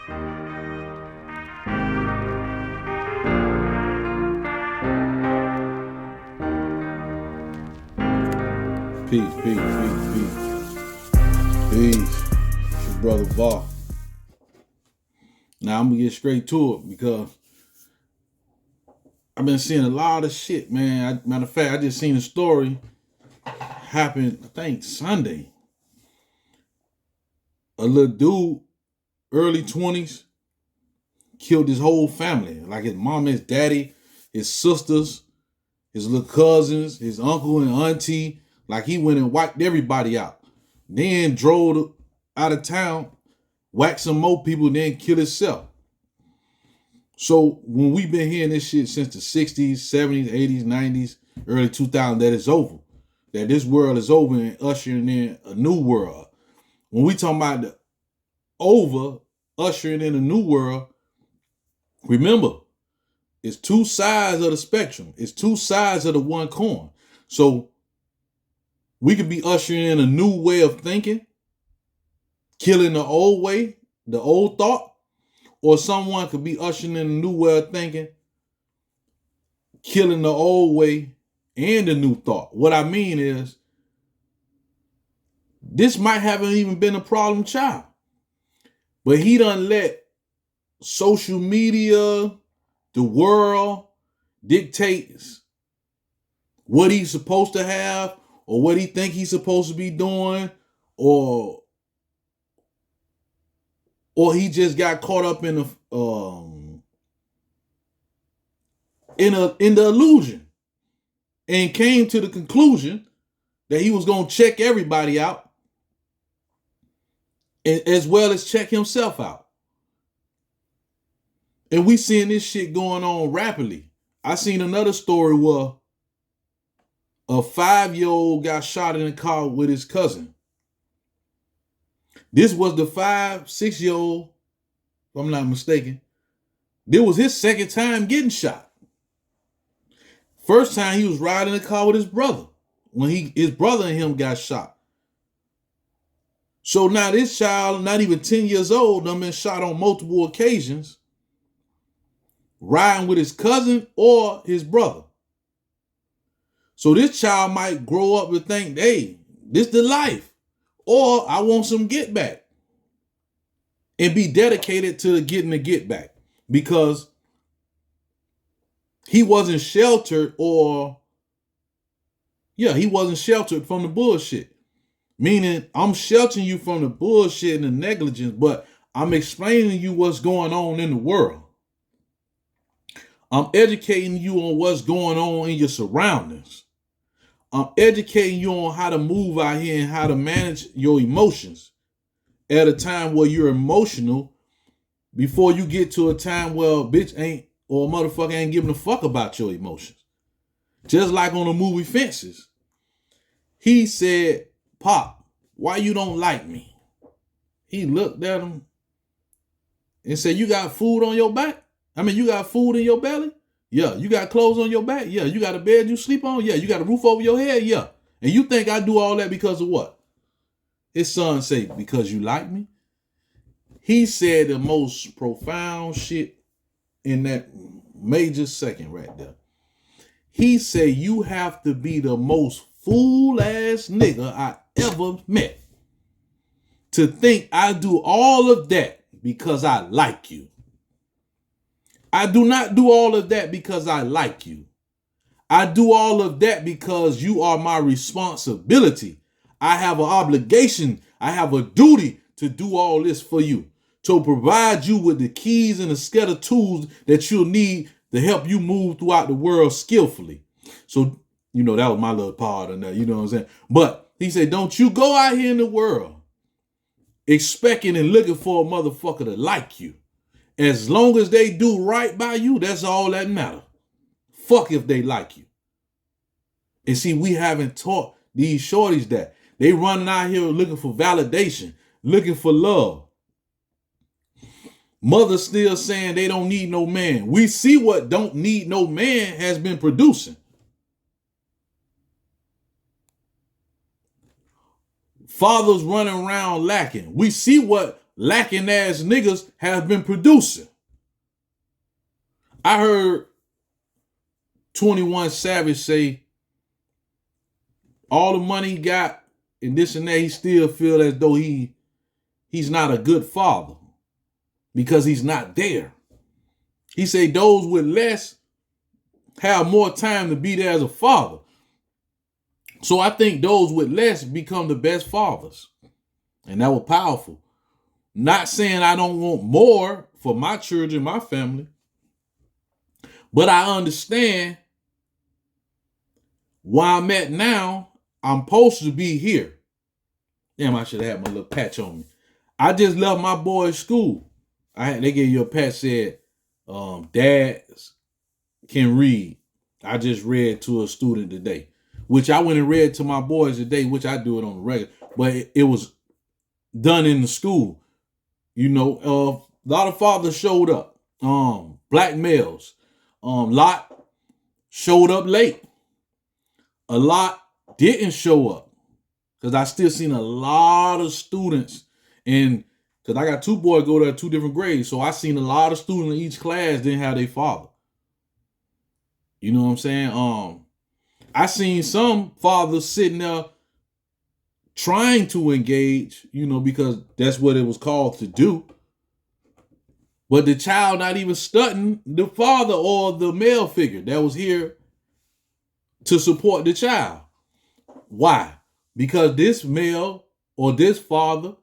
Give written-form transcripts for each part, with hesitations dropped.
Peace, peace, peace, peace. Peace. It's your brother Var. Now I'm gonna get straight to it because I've been seeing a lot of shit, man. Matter of fact, I just seen a story happen, I think Sunday. A little dude, early 20s, killed his whole family. Like his mom, his daddy, his sisters, his little cousins, his uncle and auntie. Like he went and wiped everybody out. Then drove out of town, whacked some more people, then killed himself. So when we've been hearing this shit since the 60s, 70s, 80s, 90s, early 2000s, that it's over. That this world is over and ushering in a new world. When we talking about the over, ushering in a new world, remember, it's two sides of the spectrum. It's two sides of the one coin. So we could be ushering in a new way of thinking, killing the old way, the old thought, or someone could be ushering in a new way of thinking, killing the old way and the new thought. What I mean is, this might haven't even been a problem child, but he done let social media, the world, dictates what he's supposed to have or what he think he's supposed to be doing, or he just got caught up in the illusion and came to the conclusion that he was gonna check everybody out as well as check himself out. And we seeing this shit going on rapidly. I seen another story where a 5-year-old got shot in a car with his cousin. This was the 5-6-year-old, if I'm not mistaken. This was his second time getting shot. First time he was riding a car with his brother when his brother and him got shot. So now this child, not even 10 years old, done been shot on multiple occasions, riding with his cousin or his brother. So this child might grow up and think, hey, this the life. Or I want some get back. And be dedicated to getting the get back. Because he wasn't sheltered he wasn't sheltered from the bullshit. Meaning, I'm sheltering you from the bullshit and the negligence, but I'm explaining you what's going on in the world. I'm educating you on what's going on in your surroundings. I'm educating you on how to move out here and how to manage your emotions at a time where you're emotional before you get to a time where a bitch ain't or a motherfucker ain't giving a fuck about your emotions. Just like on the movie Fences. He said, Pop, why you don't like me? He looked at him and said, you got food on your back? You got food in your belly? Yeah. You got clothes on your back? Yeah. You got a bed you sleep on? Yeah. You got a roof over your head? Yeah. And you think I do all that because of what? His son said, because you like me? He said the most profound shit in that major second right there. He said, you have to be the most fool ass nigga I ever met to think I do all of that because I like you. I do not do all of that because I like you. I do all of that because you are my responsibility. I have an obligation. I have a duty to do all this for you, to provide you with the keys and the set of tools that you'll need to help you move throughout the world skillfully. So, that was my little part of that, you know what I'm saying? But he said, don't you go out here in the world expecting and looking for a motherfucker to like you. As long as they do right by you, that's all that matters. Fuck if they like you. And see, we haven't taught these shorties that. They running out here looking for validation, looking for love. Mothers still saying they don't need no man. We see what don't need no man has been producing. Fathers running around lacking. We see what lacking ass niggas have been producing. I heard 21 Savage say all the money he got and this and that, he still feel as though he's not a good father because he's not there. He say those with less have more time to be there as a father. So I think those with less become the best fathers. And that was powerful. Not saying I don't want more for my children, my family, but I understand where I'm at now. I'm supposed to be here. Damn, I should have had my little patch on me. I just left my boys' school. They gave you a patch said, dads can read. I just read to a student today, which I went and read to my boys today, which I do it on the regular, but it was done in the school. You know, a lot of fathers showed up. Black males. Lot showed up late. A lot didn't show up. Because I still seen a lot of students, and because I got two boys go to 2 different grades, so I seen a lot of students in each class didn't have their father. You know what I'm saying? I seen some fathers sitting there trying to engage, you know, because that's what it was called to do. But the child not even studying the father or the male figure that was here to support the child. Why? Because this male or this father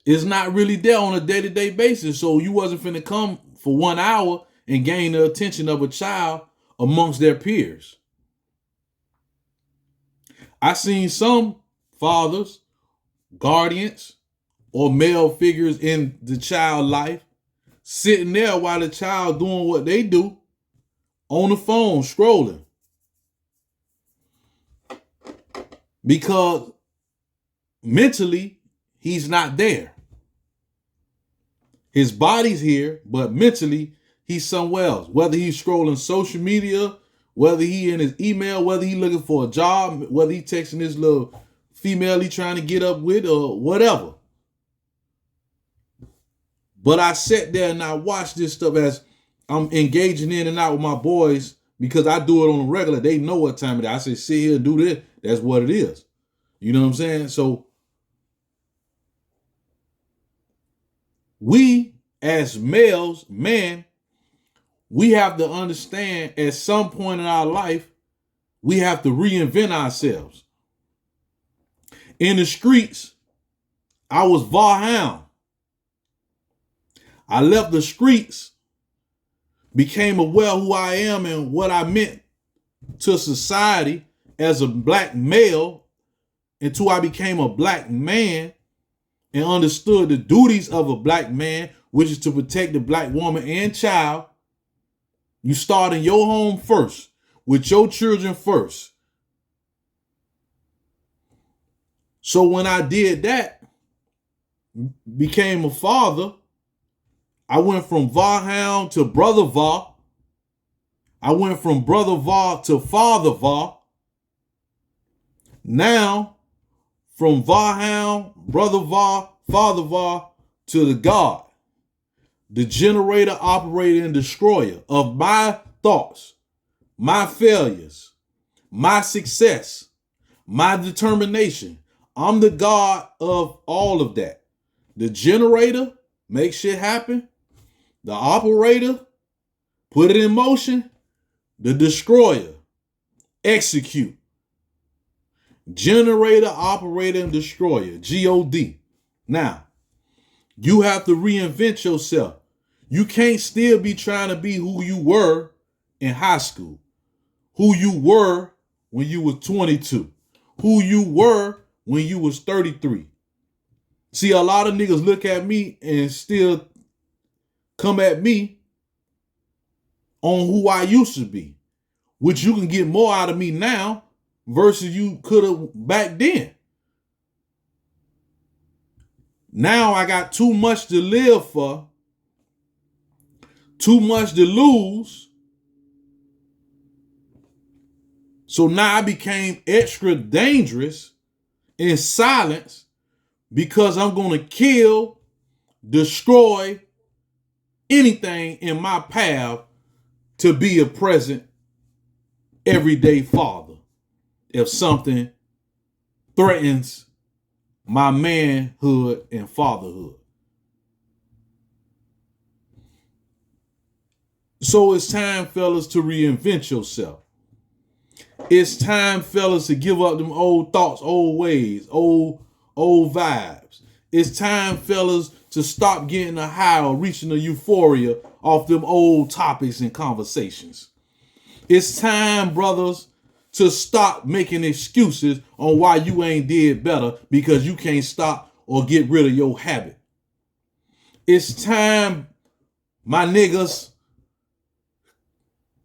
is not really there on a day-to-day basis. So you wasn't finna come for 1 hour and gain the attention of a child amongst their peers. I seen some fathers, guardians, or male figures in the child life sitting there while the child doing what they do on the phone scrolling. Because mentally, he's not there. His body's here, but mentally, he's somewhere else. Whether he's scrolling social media, whether he in his email, whether he looking for a job, whether he texting his little female he trying to get up with, or whatever. But I sat there and I watched this stuff as I'm engaging in and out with my boys because I do it on a regular. They know what time it is. I say, sit here and do this. That's what it is. You know what I'm saying? So we as males, man, we have to understand at some point in our life, we have to reinvent ourselves. In the streets, I was Varhound. I left the streets, became aware who I am and what I meant to society as a black male until I became a black man and understood the duties of a black man, which is to protect the black woman and child. You start in your home first, with your children first. So when I did that, became a father, I went from Varhound to Brother Var. I went from Brother Var to Father Var. Now, from Varhound, Brother Var, Father Var, to the God, the generator, operator, and destroyer of my thoughts, my failures, my success, my determination. I'm the God of all of that. The generator, make shit happen. The operator, put it in motion. The destroyer, execute. Generator, operator, and destroyer, G-O-D. Now, you have to reinvent yourself. You can't still be trying to be who you were in high school, who you were when you was 22, who you were when you was 33. See, a lot of niggas look at me and still come at me on who I used to be, which you can get more out of me now versus you could have back then. Now I got too much to live for, too much to lose. So now I became extra dangerous in silence because I'm going to kill destroy anything in my path to be a present, everyday father if something threatens my manhood and fatherhood. So it's time, fellas, to reinvent yourself. It's time, fellas, to give up them old thoughts, old ways, old vibes. It's time, fellas, to stop getting a high or reaching a euphoria off them old topics and conversations. It's time, brothers, to stop making excuses on why you ain't did better because you can't stop or get rid of your habit. It's time, my niggas,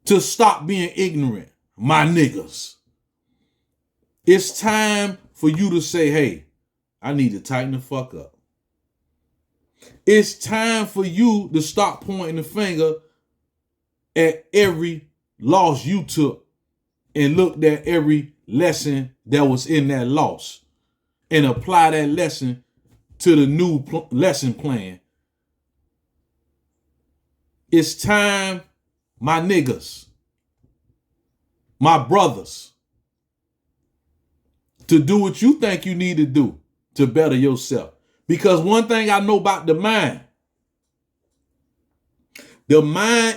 to stop being ignorant, my niggas. It's time for you to say, hey, I need to tighten the fuck up. It's time for you to stop pointing the finger at every loss you took and looked at every lesson that was in that loss and apply that lesson to the new lesson plan. It's time, my niggas, my brothers, to do what you think you need to do to better yourself. Because one thing I know about the mind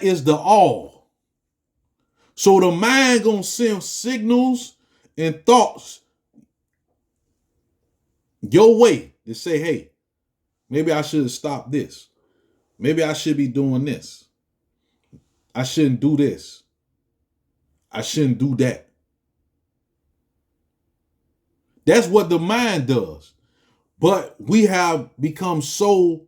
is the all. So the mind gonna send signals and thoughts your way to say, hey, maybe I should have stopped this. Maybe I should be doing this. I shouldn't do this. I shouldn't do that. That's what the mind does. But we have become so